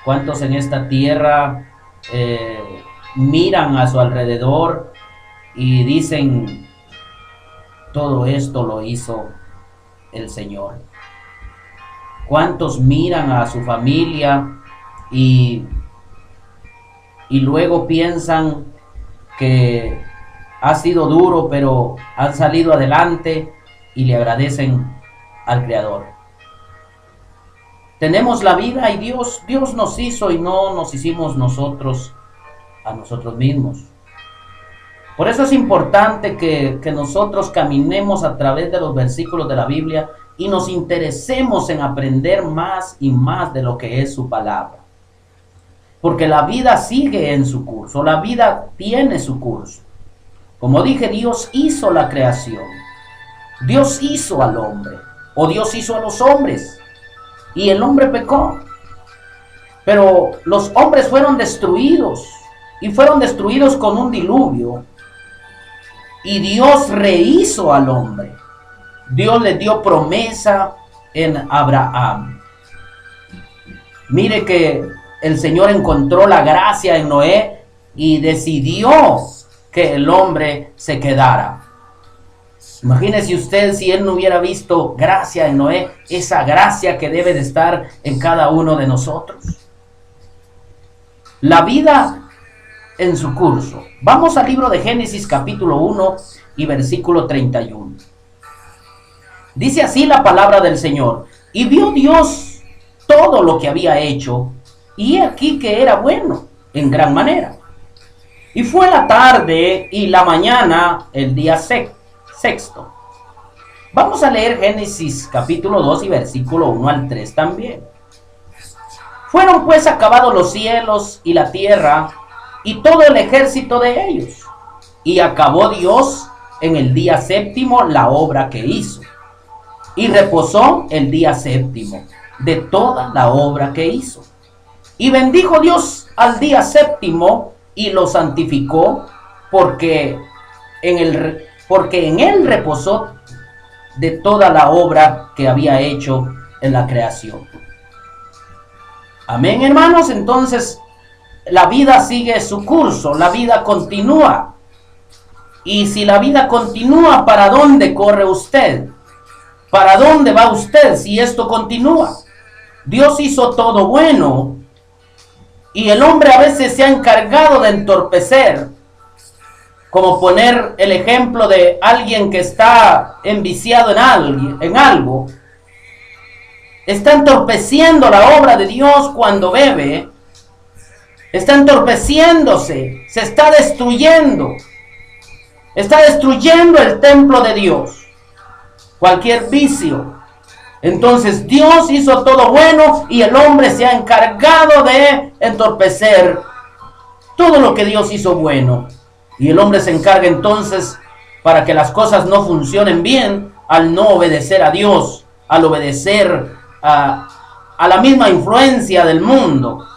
¿Cuántos en esta tierra miran a su alrededor y dicen, todo esto lo hizo el Señor? ¿Cuántos miran a su familia y luego piensan que ha sido duro, pero han salido adelante y le agradecen al Creador? Tenemos la vida y Dios nos hizo y no nos hicimos nosotros a nosotros mismos. Por eso es importante que nosotros caminemos a través de los versículos de la Biblia y nos interesemos en aprender más y más de lo que es su palabra. Porque la vida sigue en su curso, la vida tiene su curso. Como dije, Dios hizo la creación, Dios hizo al hombre, o Dios hizo a los hombres, y el hombre pecó. Pero los hombres fueron destruidos, y fueron destruidos con un diluvio, y Dios rehizo al hombre. Dios le dio promesa en Abraham. Mire que el Señor encontró la gracia en Noé y decidió que el hombre se quedara. Imagínese usted si él no hubiera visto gracia en Noé, esa gracia que debe de estar en cada uno de nosotros. La vida en su curso. Vamos al libro de Génesis capítulo 1 y versículo 31. Dice así la palabra del Señor: y vio Dios todo lo que había hecho, y aquí que era bueno en gran manera. Y fue la tarde y la mañana el día sexto. Vamos a leer Génesis capítulo 2 y versículo 1 al 3 también. Fueron pues acabados los cielos y la tierra y todo el ejército de ellos. Y acabó Dios en el día séptimo la obra que hizo. Y reposó el día séptimo de toda la obra que hizo. Y bendijo Dios al día séptimo y lo santificó, porque en él reposó de toda la obra que había hecho en la creación. Amén, hermanos. Entonces, la vida sigue su curso, la vida continúa. Y si la vida continúa, ¿para dónde corre usted? ¿Para dónde va usted si esto continúa? Dios hizo todo bueno y el hombre a veces se ha encargado de entorpecer, como poner el ejemplo de alguien que está enviciado en algo. Está entorpeciendo la obra de Dios cuando bebe. Está entorpeciéndose, se está destruyendo. Está destruyendo el templo de Dios. Cualquier vicio. Entonces Dios hizo todo bueno y el hombre se ha encargado de entorpecer todo lo que Dios hizo bueno. Y el hombre se encarga entonces, para que las cosas no funcionen bien, al no obedecer a Dios, al obedecer a la misma influencia del mundo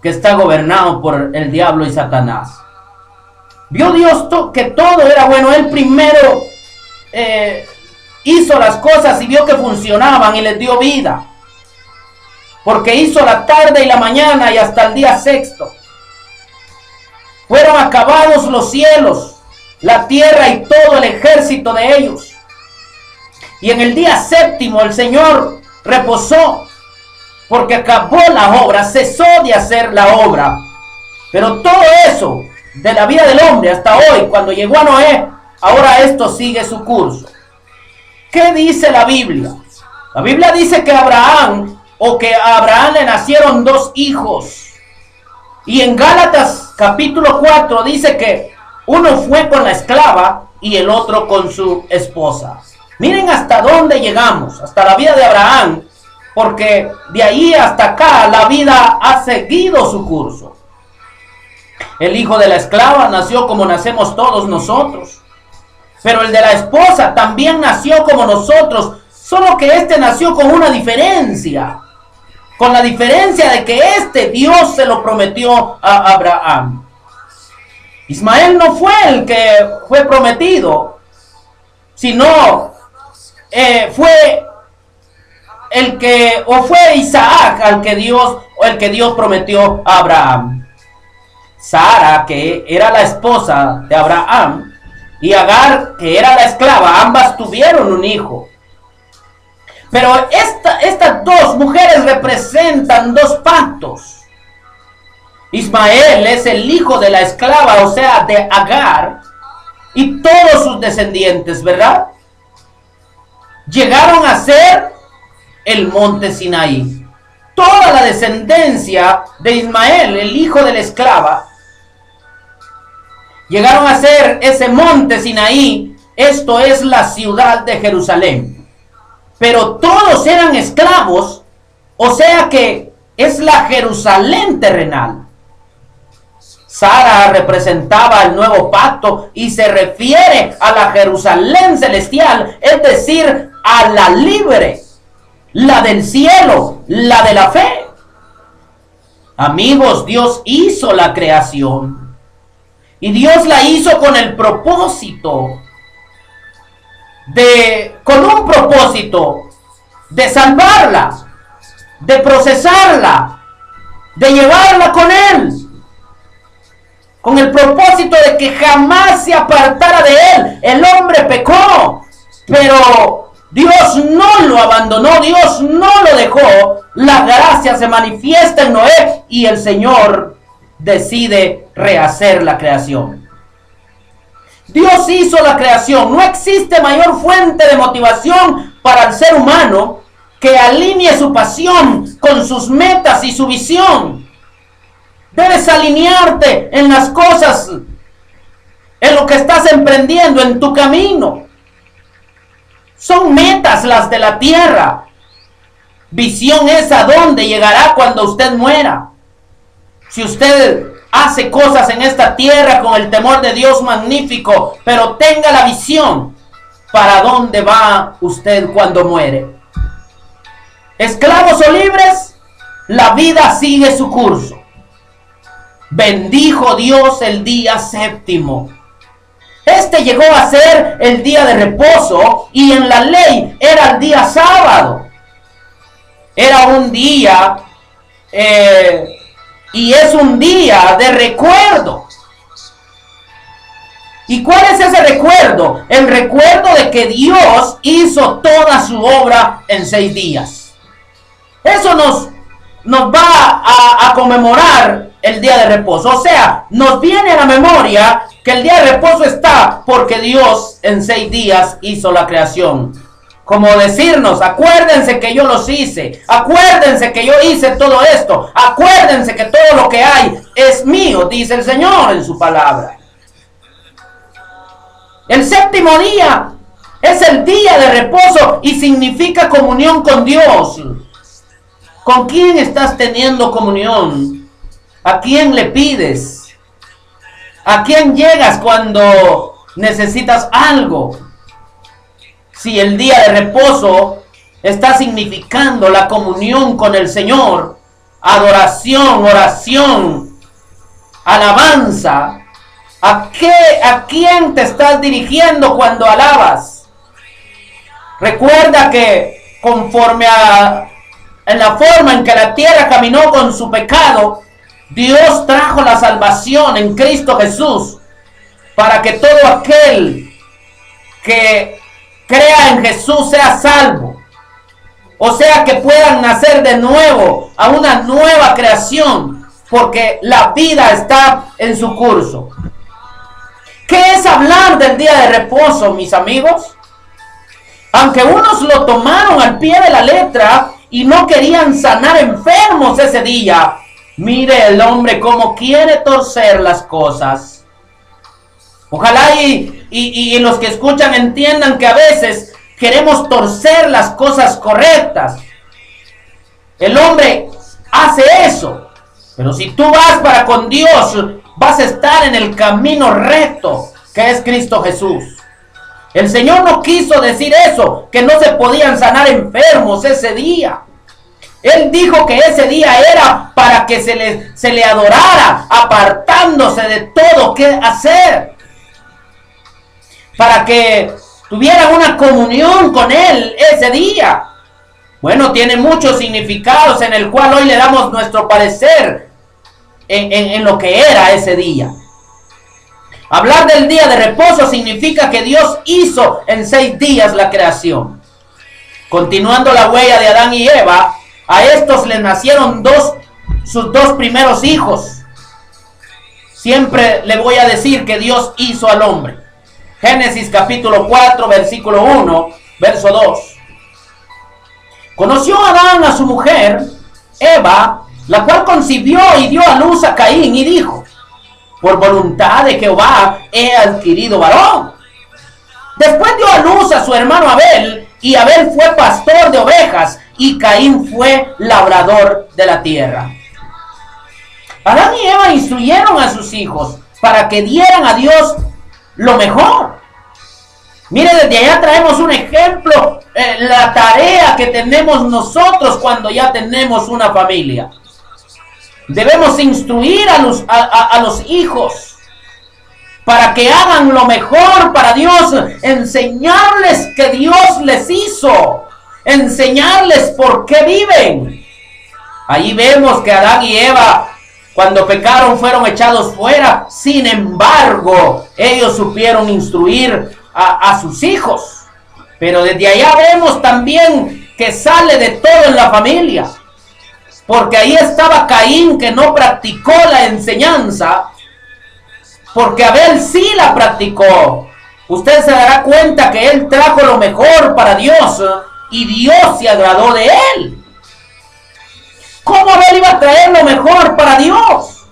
que está gobernado por el diablo y Satanás. Vio Dios que todo era bueno. Él primero hizo las cosas y vio que funcionaban y les dio vida. Porque hizo la tarde y la mañana y hasta el día sexto. Fueron acabados los cielos, la tierra y todo el ejército de ellos. Y en el día séptimo el Señor reposó, porque acabó la obra, cesó de hacer la obra. Pero todo eso de la vida del hombre hasta hoy, cuando llegó a Noé, ahora esto sigue su curso. ¿Qué dice la Biblia? La Biblia dice que a Abraham le nacieron 2 hijos. Y en Gálatas capítulo 4 dice que uno fue con la esclava y el otro con su esposa. Miren hasta dónde llegamos, hasta la vida de Abraham, porque de ahí hasta acá la vida ha seguido su curso. El hijo de la esclava nació como nacemos todos nosotros, pero el de la esposa también nació como nosotros, solo que este nació con una diferencia. Con la diferencia de que Dios se lo prometió a Abraham. Ismael no fue el que fue prometido, sino fue Isaac al que Dios, el que Dios prometió a Abraham. Sara, que era la esposa de Abraham, y Agar, que era la esclava, ambas tuvieron un hijo. Pero estas dos mujeres representan dos pactos. Ismael es el hijo de la esclava, o sea, de Agar, y todos sus descendientes, ¿verdad? Llegaron a ser el monte Sinaí. Toda la descendencia de Ismael, el hijo de la esclava, llegaron a ser ese monte Sinaí. Esto es la ciudad de Jerusalén. Pero todos eran esclavos, o sea que es la Jerusalén terrenal. Sara representaba el nuevo pacto y se refiere a la Jerusalén celestial, es decir, a la libre, la del cielo, la de la fe. Amigos, Dios hizo la creación y Dios la hizo con el propósito con un propósito de salvarla, de procesarla, de llevarla con Él, con el propósito de que jamás se apartara de Él. El hombre pecó, pero Dios no lo abandonó, Dios no lo dejó. La gracia se manifiesta en Noé y el Señor decide rehacer la creación. Dios hizo la creación. No existe mayor fuente de motivación para el ser humano que alinee su pasión con sus metas y su visión. Debes alinearte en las cosas, en lo que estás emprendiendo, en tu camino. Son metas las de la tierra. Visión es a dónde llegará cuando usted muera. Si usted hace cosas en esta tierra con el temor de Dios, magnífico, pero tenga la visión para dónde va usted cuando muere. Esclavos o libres, la vida sigue su curso. Bendijo Dios el día séptimo. Este llegó a ser el día de reposo y en la ley era el día sábado. Era un día y es un día de recuerdo. ¿Y cuál es ese recuerdo? El recuerdo de que Dios hizo toda su obra en 6 días. Eso nos va a conmemorar el día de reposo. O sea, nos viene a la memoria que el día de reposo está porque Dios en 6 días hizo la creación. Como decirnos, acuérdense que yo los hice, acuérdense que yo hice todo esto, acuérdense que todo lo que hay es mío, dice el Señor en su palabra. El séptimo día es el día de reposo y significa comunión con Dios. ¿Con quién estás teniendo comunión? ¿A quién le pides? ¿A quién llegas cuando necesitas algo? Si el día de reposo está significando la comunión con el Señor, adoración, oración, alabanza, ¿a quién te estás dirigiendo cuando alabas? Recuerda que conforme en la forma en que la tierra caminó con su pecado, Dios trajo la salvación en Cristo Jesús para que todo aquel que crea en Jesús sea salvo. O sea que puedan nacer de nuevo a una nueva creación, porque la vida está en su curso. ¿Qué es hablar del día de reposo, mis amigos? Aunque unos lo tomaron al pie de la letra y no querían sanar enfermos ese día, mire el hombre cómo quiere torcer las cosas. Ojalá y los que escuchan entiendan que a veces queremos torcer las cosas correctas. El hombre hace eso. Pero si tú vas para con Dios, vas a estar en el camino recto, que es Cristo Jesús. El Señor no quiso decir eso, que no se podían sanar enfermos ese día. Él dijo que ese día era para que se le adorara, apartándose de todo qué hacer. Para que tuvieran una comunión con Él ese día. Bueno, tiene muchos significados en el cual hoy le damos nuestro parecer en lo que era ese día. Hablar del día de reposo significa que Dios hizo en 6 días la creación. Continuando la huella de Adán y Eva, a estos les nacieron sus 2 primeros hijos. Siempre le voy a decir que Dios hizo al hombre. Génesis capítulo 4, versículo 1, verso 2. Conoció Adán a su mujer, Eva, la cual concibió y dio a luz a Caín y dijo: por voluntad de Jehová he adquirido varón. Después dio a luz a su hermano Abel, y Abel fue pastor de ovejas, y Caín fue labrador de la tierra. Adán y Eva instruyeron a sus hijos para que dieran a Dios lo mejor. Mire, desde allá traemos un ejemplo, la tarea que tenemos nosotros cuando ya tenemos una familia. Debemos instruir a los hijos para que hagan lo mejor para Dios, enseñarles que Dios les hizo, enseñarles por qué viven. Allí vemos que Adán y Eva, cuando pecaron, fueron echados fuera. Sin embargo, ellos supieron instruir a sus hijos. Pero desde allá vemos también que sale de todo en la familia. Porque ahí estaba Caín, que no practicó la enseñanza, porque Abel sí la practicó. Usted se dará cuenta que él trajo lo mejor para Dios y Dios se agradó de él. ¿Cómo Abel iba a traer lo mejor para Dios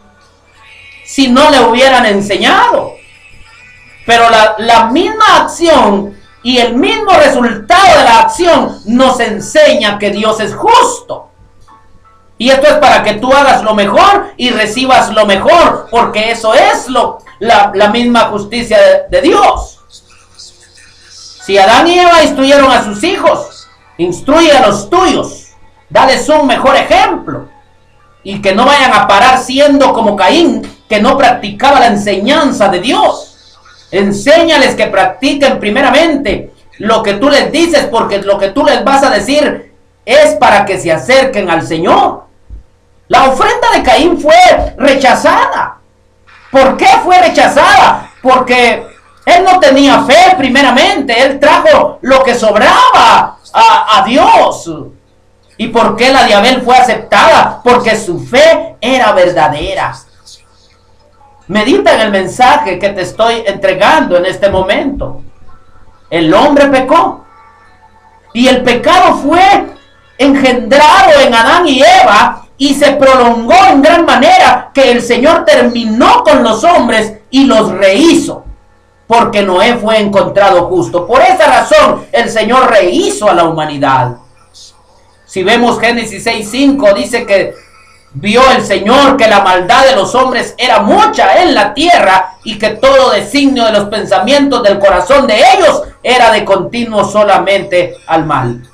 si no le hubieran enseñado? Pero la misma acción y el mismo resultado de la acción nos enseña que Dios es justo. Y esto es para que tú hagas lo mejor y recibas lo mejor, porque eso es la misma justicia de Dios. Si Adán y Eva instruyeron a sus hijos, instruye a los tuyos, dales un mejor ejemplo, y que no vayan a parar siendo como Caín, que no practicaba la enseñanza de Dios. Enséñales que practiquen primeramente lo que tú les dices, porque lo que tú les vas a decir es para que se acerquen al Señor. La ofrenda de Caín fue rechazada. ¿Por qué fue rechazada? Porque él no tenía fe primeramente. Él trajo lo que sobraba a Dios. ¿Y por qué la de Abel fue aceptada? Porque su fe era verdadera. Medita en el mensaje que te estoy entregando en este momento. El hombre pecó. Y el pecado fue engendrado en Adán y Eva y se prolongó en gran manera, que el Señor terminó con los hombres y los rehizo, porque Noé fue encontrado justo. Por esa razón el Señor rehizo a la humanidad. Si vemos Génesis 6:5, dice que vio el Señor que la maldad de los hombres era mucha en la tierra, y que todo designio de los pensamientos del corazón de ellos era de continuo solamente al mal.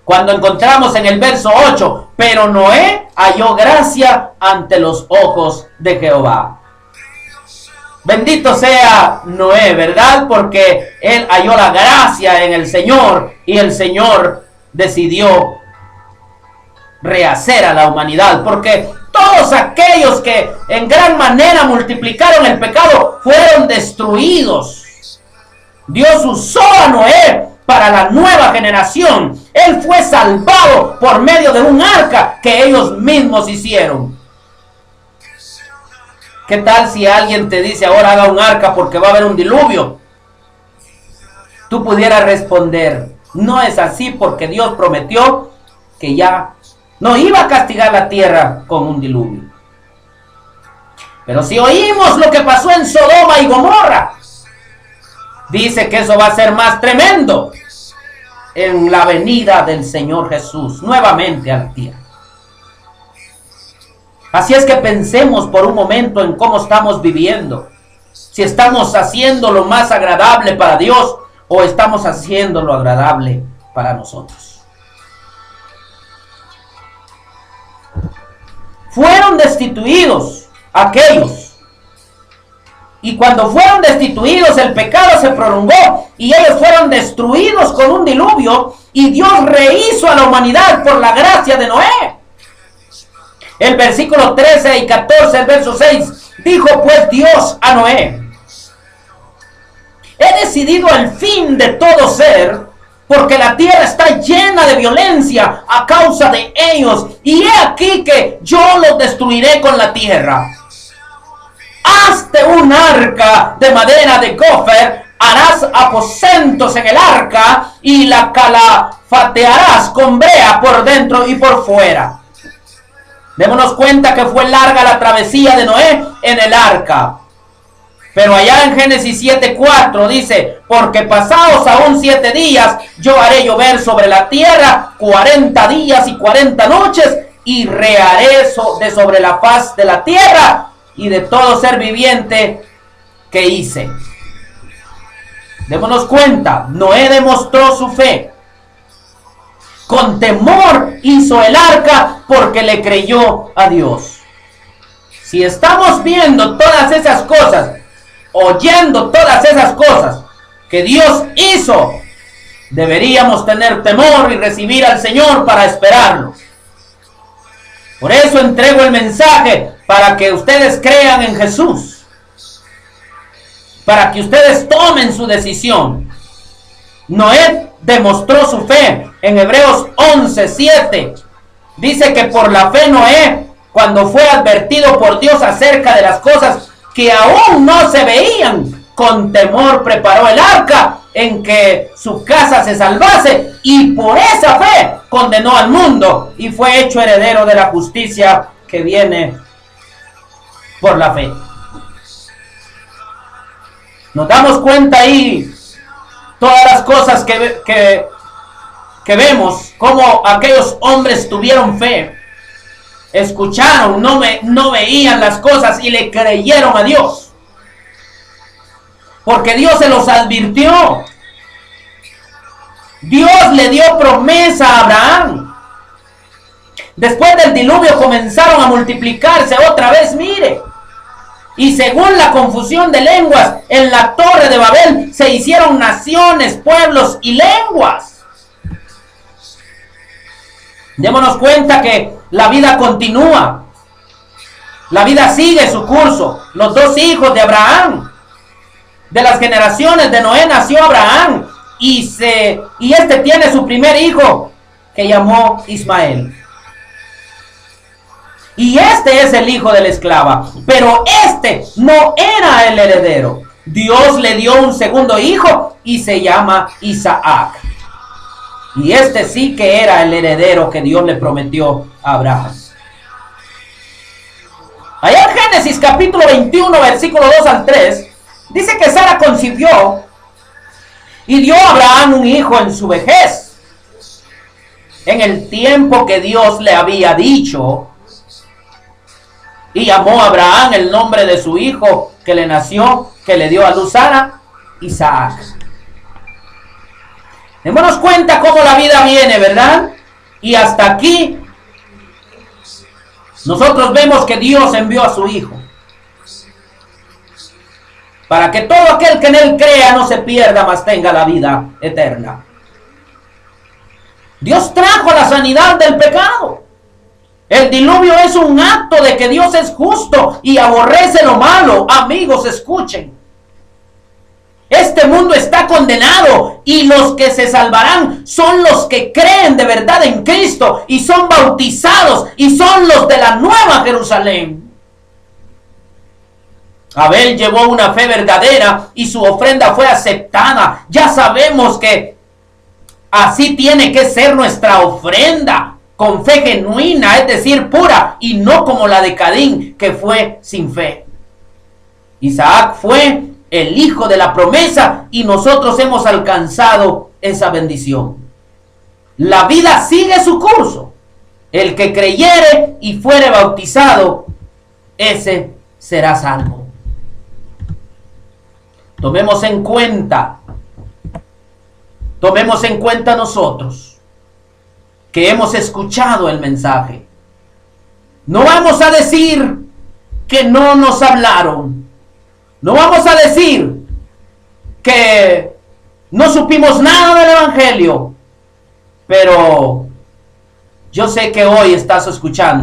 Cuando encontramos en el verso 8, pero Noé halló gracia ante los ojos de Jehová. Bendito sea Noé, ¿verdad? Porque él halló la gracia en el Señor, y el Señor decidió rehacer a la humanidad, porque todos aquellos que en gran manera multiplicaron el pecado fueron destruidos. Dios usó a Noé para la nueva generación. Él fue salvado por medio de un arca que ellos mismos hicieron. ¿Qué tal si alguien te dice ahora haga un arca porque va a haber un diluvio? Tú pudieras responder: no es así, porque Dios prometió que ya no iba a castigar la tierra con un diluvio. Pero si oímos lo que pasó en Sodoma y Gomorra, dice que eso va a ser más tremendo en la venida del Señor Jesús nuevamente a la tierra. Así es que pensemos por un momento en cómo estamos viviendo. Si estamos haciendo lo más agradable para Dios o estamos haciendo lo agradable para nosotros. Fueron destituidos aquellos Y cuando fueron destituidos, el pecado se prolongó y ellos fueron destruidos con un diluvio, y Dios rehizo a la humanidad por la gracia de Noé. El versículo 13 y 14, el verso 6, dijo pues Dios a Noé: he decidido el fin de todo ser, porque la tierra está llena de violencia a causa de ellos, y he aquí que yo los destruiré con la tierra. Hazte un arca de madera de gofer, harás aposentos en el arca y la calafatearás con brea por dentro y por fuera. Démonos cuenta que fue larga la travesía de Noé en el arca. Pero allá en Génesis 7:4 dice: porque pasados aún 7 días, yo haré llover sobre la tierra 40 días y 40 noches, y reharé de sobre la faz de la tierra y de todo ser viviente que hice. Démonos cuenta, Noé demostró su fe. Con temor hizo el arca porque le creyó a Dios. Si estamos viendo todas esas cosas, oyendo todas esas cosas que Dios hizo, deberíamos tener temor y recibir al Señor para esperarlo. Por eso entrego el mensaje, para que ustedes crean en Jesús, para que ustedes tomen su decisión. Noé demostró su fe. En Hebreos 11:7 dice que por la fe Noé, cuando fue advertido por Dios acerca de las cosas que aún no se veían, con temor preparó el arca en que su casa se salvase, y por esa fe condenó al mundo y fue hecho heredero de la justicia que viene por la fe. Nos damos cuenta ahí todas las cosas que vemos, cómo aquellos hombres tuvieron fe, escucharon, no veían las cosas y le creyeron a Dios, porque Dios se los advirtió. Dios le dio promesa a Abraham. Después del diluvio comenzaron a multiplicarse otra vez, mire. Y según la confusión de lenguas, en la torre de Babel se hicieron naciones, pueblos y lenguas. Démonos cuenta que la vida continúa. La vida sigue su curso. Los 2 hijos de Abraham, de las generaciones de Noé, nació Abraham. Y este tiene su primer hijo, que llamó Ismael. Y este es el hijo de la esclava. Pero este no era el heredero. Dios le dio un segundo hijo y se llama Isaac. Y este sí que era el heredero que Dios le prometió a Abraham. Allá en Génesis capítulo 21, versículo 2 al 3, dice que Sara concibió y dio a Abraham un hijo en su vejez, en el tiempo que Dios le había dicho. Y llamó a Abraham el nombre de su hijo que le nació, que le dio a luz Sara, Isaac. Démonos cuenta cómo la vida viene, ¿verdad? Y hasta aquí nosotros vemos que Dios envió a su hijo, para que todo aquel que en él crea no se pierda, mas tenga la vida eterna. Dios trajo la sanidad del pecado. El diluvio es un acto de que Dios es justo y aborrece lo malo. Amigos, escuchen. Este mundo está condenado y los que se salvarán son los que creen de verdad en Cristo y son bautizados y son los de la Nueva Jerusalén. Abel llevó una fe verdadera y su ofrenda fue aceptada. Ya sabemos que así tiene que ser nuestra ofrenda, con fe genuina, es decir, pura, y no como la de Caín, que fue sin fe. Isaac fue el hijo de la promesa y nosotros hemos alcanzado esa bendición. La vida sigue su curso. El que creyere y fuere bautizado, ese será salvo. Tomemos en cuenta nosotros que hemos escuchado el mensaje. No vamos a decir que no nos hablaron. No vamos a decir que no supimos nada del Evangelio, pero yo sé que hoy estás escuchando